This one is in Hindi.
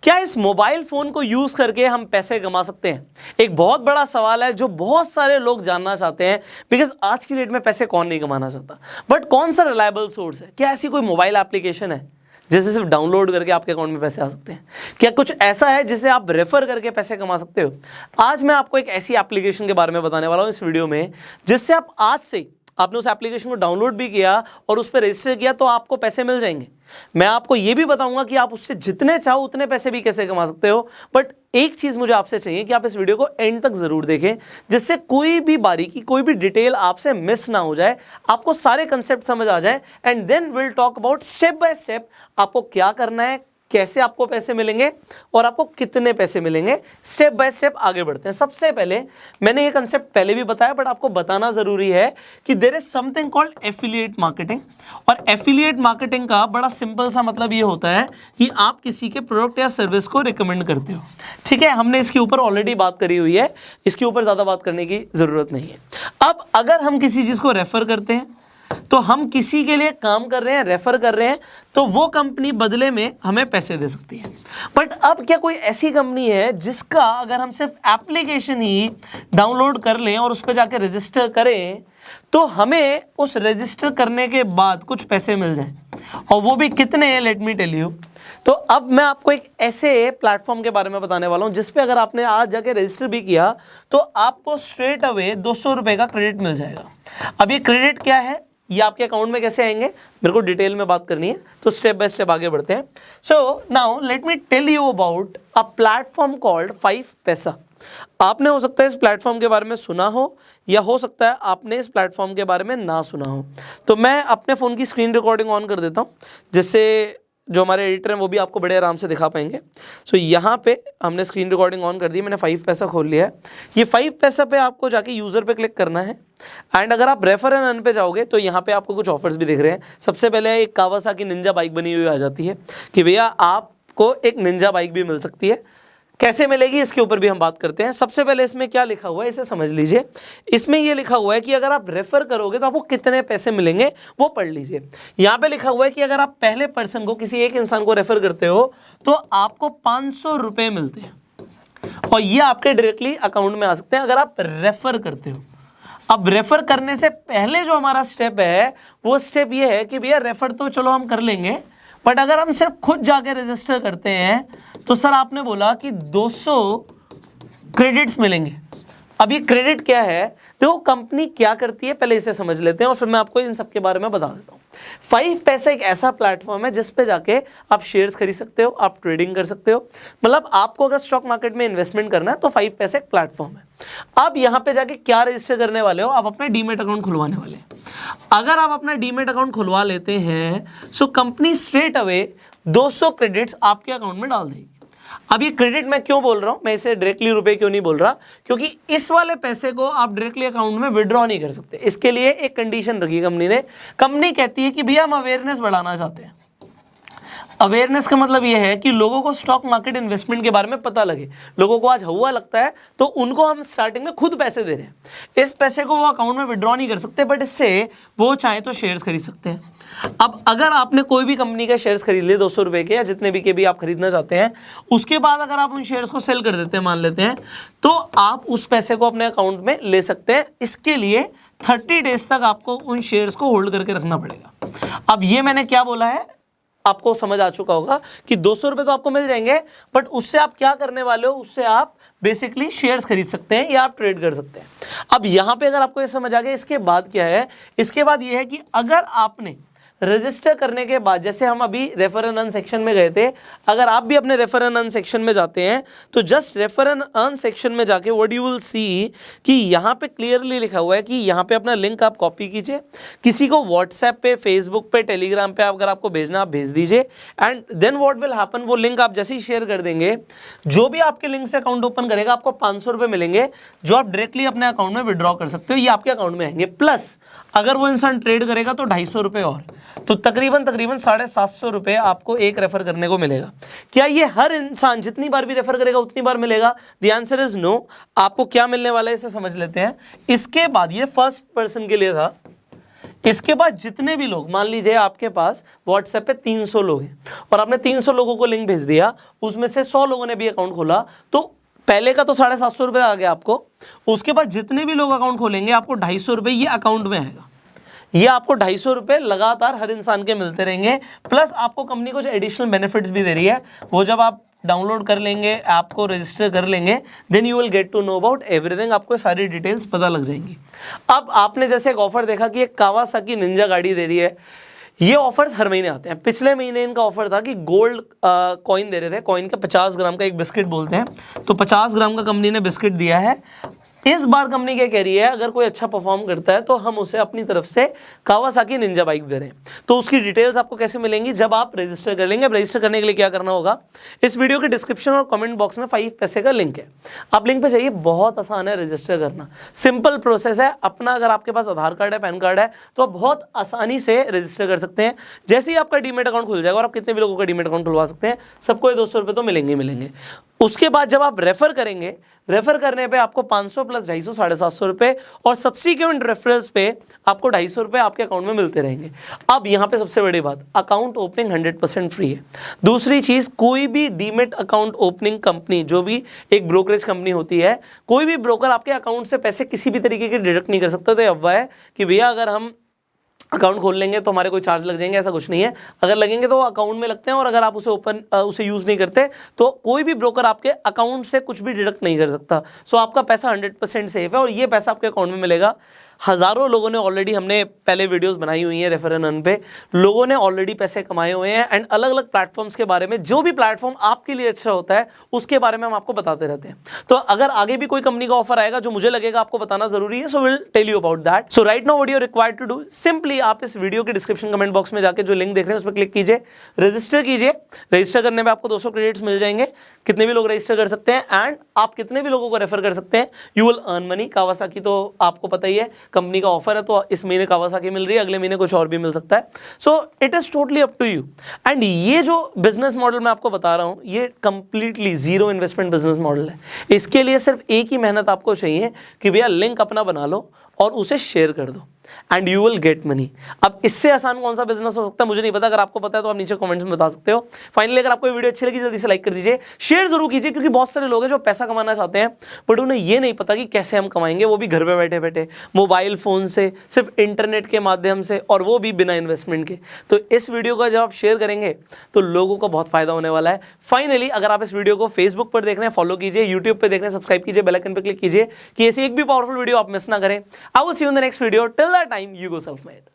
क्या इस मोबाइल फोन को यूज करके हम पैसे कमा सकते हैं? एक बहुत बड़ा सवाल है जो बहुत सारे लोग जानना चाहते हैं, बिकॉज आज की डेट में पैसे कौन नहीं कमाना चाहता। बट कौन सा रिलायबल सोर्स है? क्या ऐसी कोई मोबाइल एप्लीकेशन है जिसे सिर्फ डाउनलोड करके आपके अकाउंट में पैसे आ सकते हैं? क्या कुछ ऐसा है जिसे आप रेफर करके पैसे कमा सकते हो? आज मैं आपको एक ऐसी एप्लीकेशन के बारे में बताने वाला हूं इस वीडियो में, जिससे आप आज से आपने उस एप्लीकेशन को डाउनलोड भी किया और उस पर रजिस्टर किया तो आपको पैसे मिल जाएंगे। मैं आपको यह भी बताऊंगा कि आप उससे जितने चाहो उतने पैसे भी कैसे कमा सकते हो। बट एक चीज मुझे आपसे चाहिए कि आप इस वीडियो को एंड तक जरूर देखें, जिससे कोई भी बारीकी, कोई भी डिटेल आपसे मिस ना हो जाए, आपको सारे कंसेप्ट समझ आ जाए। And then will talk about step by step आपको क्या करना है, कैसे आपको पैसे मिलेंगे और आपको कितने पैसे मिलेंगे। स्टेप बाय स्टेप आगे बढ़ते हैं। सबसे पहले मैंने ये कंसेप्ट पहले भी बताया, बट आपको बताना जरूरी है कि there is something called affiliate marketing. और एफिलिएट मार्केटिंग का बड़ा सिंपल सा मतलब ये होता है कि आप किसी के प्रोडक्ट या सर्विस को रिकमेंड करते हो। ठीक है, हमने इसके ऊपर ऑलरेडी बात करी हुई है, इसके ऊपर ज्यादा बात करने की जरूरत नहीं है। अब अगर हम किसी चीज को रेफर करते हैं तो हम किसी के लिए काम कर रहे हैं, रेफर कर रहे हैं, तो वो कंपनी बदले में हमें पैसे दे सकती है। बट अब क्या कोई ऐसी कंपनी है जिसका अगर हम सिर्फ एप्लीकेशन ही डाउनलोड कर लें और उस पर जाके रजिस्टर करें तो हमें उस रजिस्टर करने के बाद कुछ पैसे मिल जाएं, और वो भी कितने? Let me tell you. तो अब मैं आपको एक ऐसे प्लेटफॉर्म के बारे में बताने वाला हूं जिसपे अगर आपने आज जाके रजिस्टर भी किया तो आपको स्ट्रेट अवे 200 रुपए का क्रेडिट मिल जाएगा। अब ये क्रेडिट क्या है, ये आपके अकाउंट में कैसे आएंगे, मेरे को डिटेल में बात करनी है, तो स्टेप बाय स्टेप आगे बढ़ते हैं। So now let me tell you about a platform called 5 paisa. आपने हो सकता है इस प्लेटफॉर्म के बारे में सुना हो, या हो सकता है आपने इस प्लेटफॉर्म के बारे में ना सुना हो। तो मैं अपने फ़ोन की स्क्रीन रिकॉर्डिंग ऑन कर देता हूँ, जिससे जो हमारे एडिटर हैं वो भी आपको बड़े आराम से दिखा पाएंगे। सो यहाँ पे हमने स्क्रीन रिकॉर्डिंग ऑन कर दी, मैंने 5 पैसा खोल लिया है। ये 5 पैसा पे आपको जाके यूज़र पे क्लिक करना है, एंड अगर आप रेफर एंड अर्न पे जाओगे तो यहाँ पे आपको कुछ ऑफर्स भी दिख रहे हैं। सबसे पहले एक कावासाकी निंजा बाइक बनी हुई आ जाती है कि भैया आपको एक निंजा बाइक भी मिल सकती है। कैसे मिलेगी इसके ऊपर भी हम बात करते हैं। सबसे पहले इसमें क्या लिखा हुआ है इसे समझ लीजिए। इसमें ये लिखा हुआ है कि अगर आप रेफर करोगे तो आपको कितने पैसे मिलेंगे, वो पढ़ लीजिए। यहाँ पे लिखा हुआ है कि अगर आप पहले पर्सन को, किसी एक इंसान को रेफर करते हो तो आपको 500 रुपये मिलते हैं, और ये आपके डायरेक्टली अकाउंट में आ सकते हैं अगर आप रेफर करते हो। अब रेफर करने से पहले जो हमारा स्टेप है वो स्टेप ये है कि भैया रेफर तो चलो हम कर लेंगे, बट अगर हम सिर्फ खुद जाके रजिस्टर करते हैं तो सर आपने बोला कि 200 क्रेडिट्स मिलेंगे। अब ये क्रेडिट क्या है, देखो कंपनी क्या करती है पहले इसे समझ लेते हैं और फिर मैं आपको इन सब के बारे में बता देता हूँ। 5 पैसा एक ऐसा प्लेटफॉर्म है जिस पे जाके आप शेयर्स खरीद सकते हो, आप ट्रेडिंग कर सकते हो। मतलब आपको अगर स्टॉक मार्केट में इन्वेस्टमेंट करना है तो 5 पैसा एक प्लेटफॉर्म है। अब यहाँ पे जाके क्या रजिस्टर करने वाले हो, आप अपना डीमेट अकाउंट खुलवाने वाले हैं। अगर आप अपना डीमेट अकाउंट खुलवा लेते हैं so company straight away 200 credits आपके अकाउंट में डाल देगी। अब ये क्रेडिट मैं क्यों बोल रहा हूं, मैं इसे डायरेक्टली रुपए क्यों नहीं बोल रहा, क्योंकि इस वाले पैसे को आप डायरेक्टली अकाउंट में विड्रॉ नहीं कर सकते। इसके लिए एक कंडीशन रखी कंपनी ने। कंपनी कहती है कि भैया हम अवेयरनेस बढ़ाना चाहते हैं। अवेयरनेस का मतलब यह है कि लोगों को स्टॉक मार्केट इन्वेस्टमेंट के बारे में पता लगे। लोगों को आज हुआ लगता है तो उनको हम स्टार्टिंग में खुद पैसे दे रहे हैं। इस पैसे को वो अकाउंट में विड्रॉ नहीं कर सकते, बट इससे वो चाहे तो शेयर्स खरीद सकते हैं। अब अगर आपने कोई भी कंपनी का शेयर्स खरीद लिए 200 रुपए के या जितने भी के भी आप खरीदना चाहते हैं, उसके बाद अगर आप उन शेयर्स को सेल कर देते हैं मान लेते हैं, तो आप उस पैसे को अपने अकाउंट में ले सकते हैं। इसके लिए 30 डेज तक आपको उन शेयर्स को होल्ड करके रखना पड़ेगा। अब ये मैंने क्या बोला है आपको समझ आ चुका होगा कि 200 रुपए तो आपको मिल जाएंगे, बट उससे आप क्या करने वाले हो, उससे आप बेसिकली शेयर्स खरीद सकते हैं या आप ट्रेड कर सकते हैं। अब यहां पे अगर आपको ये समझ आ गया, इसके बाद क्या है, इसके बाद ये है कि अगर आपने रजिस्टर करने के बाद, जैसे हम अभी रेफर एंड अर्न सेक्शन में गए थे, अगर आप भी अपने रेफर एंड अर्न सेक्शन में जाते हैं तो just refer and earn section में जाके व्हाट यू विल सी कि यहाँ पे क्लियरली लिखा हुआ है कि यहाँ पे अपना लिंक आप कॉपी कीजिए, किसी को व्हाट्सएप पे, फेसबुक पे, टेलीग्राम पे अगर आपको भेजना आप भेज दीजिए, and then what will happen, वो लिंक आप जैसे ही शेयर कर देंगे, जो भी आपके लिंक से अकाउंट ओपन करेगा आपको 500 रुपये मिलेंगे, जो आप डायरेक्टली अपने अकाउंट में विड्रॉ कर सकते हो। ये आपके अकाउंट में आएंगे, प्लस अगर वो इंसान ट्रेड करेगा तो 250 रुपये और, तो तकरीबन 750 रुपये आपको एक रेफर करने को मिलेगा। क्या ये हर इंसान जितनी बार भी रेफर करेगा उतनी बार मिलेगा? The answer is no. आपको क्या मिलने वाला है इसे समझ लेते हैं। इसके बाद ये फर्स्ट पर्सन के लिए था, इसके बाद जितने भी लोग, मान लीजिए आपके पास व्हाट्सएप पे 300 लोग हैं और आपने 300 लोगों को लिंक भेज दिया, उसमें से 100 लोगों ने भी अकाउंट खोला, तो पहले का तो 750 रुपये आ गया आपको। उसके बाद जितने भी लोग अकाउंट खोलेंगे आपको 250 रुपये ये अकाउंट में आएगा। ये आपको 250 रुपये लगातार हर इंसान के मिलते रहेंगे। प्लस आपको कंपनी कुछ एडिशनल बेनिफिट्स भी दे रही है, वो जब आप डाउनलोड कर लेंगे, ऐप को रजिस्टर कर लेंगे, then you will get to know about everything, आपको सारी डिटेल्स पता लग जाएंगी। अब आपने जैसे एक ऑफर देखा कि एक कावासाकी निंजा गाड़ी दे रही है, ये ऑफर्स हर महीने आते हैं। पिछले महीने इनका ऑफर था कि गोल्ड कॉइन दे रहे थे, कॉइन का 50 ग्राम का एक बिस्किट बोलते हैं, तो 50 ग्राम का कंपनी ने बिस्किट दिया है। इस बार कंपनी क्या कह रही है, अगर कोई अच्छा परफॉर्म करता है तो हम उसे अपनी तरफ से कावासाकी निंजा बाइक दे रहे हैं। तो उसकी डिटेल्स आपको कैसे मिलेंगी, जब आप रजिस्टर कर लेंगे। अब रजिस्टर करने के लिए क्या करना होगा, इस वीडियो के डिस्क्रिप्शन और कमेंट बॉक्स में 5 पैसे का लिंक है, आप लिंक पे जाइए। बहुत आसान है रजिस्टर करना, सिंपल प्रोसेस है अपना। अगर आपके पास आधार कार्ड है, पैन कार्ड है, तो आप बहुत आसानी से रजिस्टर कर सकते हैं। जैसे ही आपका डीमेट अकाउंट खुल जाएगा, और आप कितने भी लोगों का डीमेट अकाउंट खुलवा सकते हैं, सबको 200 रुपये तो मिलेंगे मिलेंगे। उसके बाद जब आप रेफर करेंगे, रेफर करने पे आपको 500 प्लस 250 750 रुपये, और सब्सिक्वेंट रेफरल्स पे आपको 250 रुपये आपके अकाउंट में मिलते रहेंगे। अब यहाँ पे सबसे बड़ी बात, अकाउंट ओपनिंग 100% फ्री है। दूसरी चीज़, कोई भी डीमेट अकाउंट ओपनिंग कंपनी, जो भी एक ब्रोकरेज कंपनी होती है, कोई भी ब्रोकर आपके अकाउंट से पैसे किसी भी तरीके के डिडक्ट नहीं कर सकता। तो ये अफवाह है कि भैया अगर हम अकाउंट खोल लेंगे तो हमारे कोई चार्ज लग जाएंगे, ऐसा कुछ नहीं है। अगर लगेंगे तो वो अकाउंट में लगते हैं, और अगर आप उसे यूज़ नहीं करते तो कोई भी ब्रोकर आपके अकाउंट से कुछ भी डिडक्ट नहीं कर सकता। सो आपका पैसा 100% सेफ है, और ये पैसा आपके अकाउंट में मिलेगा। हज़ारों लोगों ने ऑलरेडी, हमने पहले वीडियोस बनाई हुई हैं रेफर एंड अर्न पे, लोगों ने ऑलरेडी पैसे कमाए हुए हैं। एंड अलग अलग प्लेटफॉर्म्स के बारे में, जो भी प्लेटफॉर्म आपके लिए अच्छा होता है उसके बारे में हम आपको बताते रहते हैं। तो अगर आगे भी कोई कंपनी का ऑफर आएगा जो मुझे लगेगा आपको बताना जरूरी है, so will tell you about that. So right now what you are required to do, simply आप इस वीडियो के डिस्क्रिप्शन कमेंट बॉक्स में जाकर जो लिंक देख रहे हैं उस पर क्लिक कीजिए, रजिस्टर कीजिए। रजिस्टर करने में आपको 200 क्रेडिट्स मिल जाएंगे, कितने भी लोग रजिस्टर कर सकते हैं, एंड आप कितने भी लोगों को रेफर कर सकते हैं, you will earn money. Kawasaki तो आपको पता ही है, कंपनी का ऑफर है, तो इस महीने कावासाकी मिल रही है, अगले महीने कुछ और भी मिल सकता है। So it is totally up to you. And ये जो बिजनेस मॉडल मैं आपको बता रहा हूं, ये completely zero investment business model है। इसके लिए सिर्फ एक ही मेहनत आपको चाहिए कि भैया लिंक अपना बना लो और उसे शेयर कर दो, and you will get money. अब इससे आसान कौन सा बिजनेस हो सकता है मुझे नहीं पता, अगर आपको पता है तो आप नीचे कमेंट्स में बता सकते हो। फाइनली अगर आपको ये वीडियो अच्छी लगी जल्दी से लाइक कर दीजिए, शेयर जरूर कीजिए, क्योंकि बहुत सारे लोग हैं जो पैसा कमाना चाहते हैं बट उन्हें ये नहीं पता कि कैसे हम कमाएंगे, वो भी घर पे बैठे बैठे मोबाइल फोन से, सिर्फ इंटरनेट के माध्यम से, और वो भी बिना इन्वेस्टमेंट के। तो इस वीडियो का जब आप शेयर करेंगे तो लोगों को बहुत फायदा होने वाला है। फाइनली अगर आप इस वीडियो को फेसबुक पर देख रहे हैं, फॉलो कीजिए, यूट्यूब पर देख रहे हैं, सब्सक्राइब कीजिए, बेल आइकन पर क्लिक कीजिए कि ऐसी एक भी पावरफुल वीडियो आप मिस ना करें। I will see you in the next video. Till that time, you go self made.